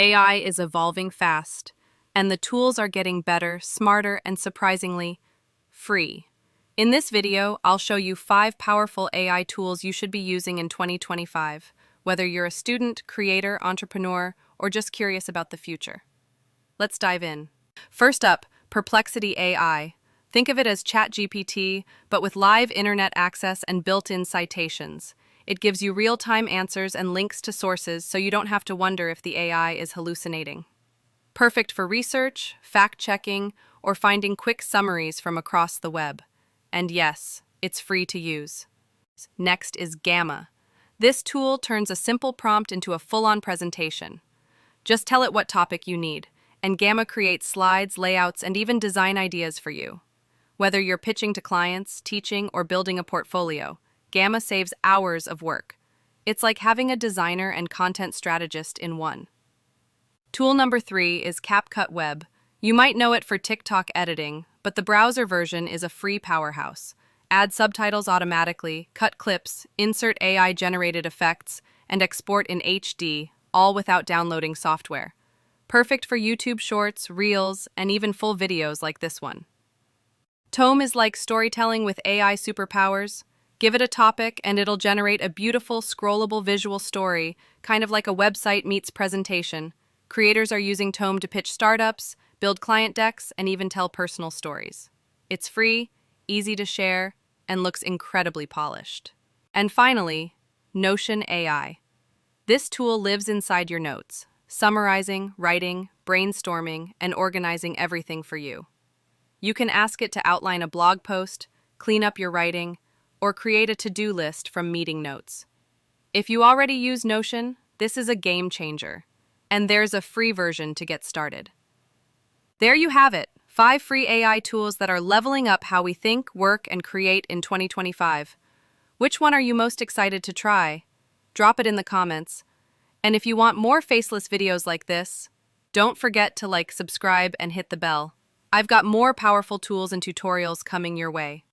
AI is evolving fast, and the tools are getting better, smarter, and surprisingly free. In this video, I'll show you 5 powerful AI tools you should be using in 2025, whether you're a student, creator, entrepreneur, or just curious about the future. Let's dive in. First up, Perplexity AI. Think of it as ChatGPT, but with live internet access and built-in citations. It gives you real-time answers and links to sources so you don't have to wonder if the AI is hallucinating. Perfect for research, fact-checking, or finding quick summaries from across the web. And yes, it's free to use. Next is Gamma. This tool turns a simple prompt into a full-on presentation. Just tell it what topic you need, and Gamma creates slides, layouts, and even design ideas for you. Whether you're pitching to clients, teaching, or building a portfolio, Gamma saves hours of work. It's like having a designer and content strategist in one. Tool number 3 is CapCut Web. You might know it for TikTok editing, but the browser version is a free powerhouse. Add subtitles automatically, cut clips, insert AI-generated effects, and export in HD, all without downloading software. Perfect for YouTube Shorts, Reels, and even full videos like this one. Tome is like storytelling with AI superpowers. Give it a topic and it'll generate a beautiful, scrollable visual story, kind of like a website meets presentation. Creators are using Tome to pitch startups, build client decks, and even tell personal stories. It's free, easy to share, and looks incredibly polished. And finally, Notion AI. This tool lives inside your notes, summarizing, writing, brainstorming, and organizing everything for you. You can ask it to outline a blog post, clean up your writing, or create a to-do list from meeting notes. If you already use Notion, this is a game changer, and there's a free version to get started. There you have it, 5 free AI tools that are leveling up how we think, work, and create in 2025. Which one are you most excited to try? Drop it in the comments. And if you want more faceless videos like this, don't forget to subscribe, and hit the bell. I've got more powerful tools and tutorials coming your way.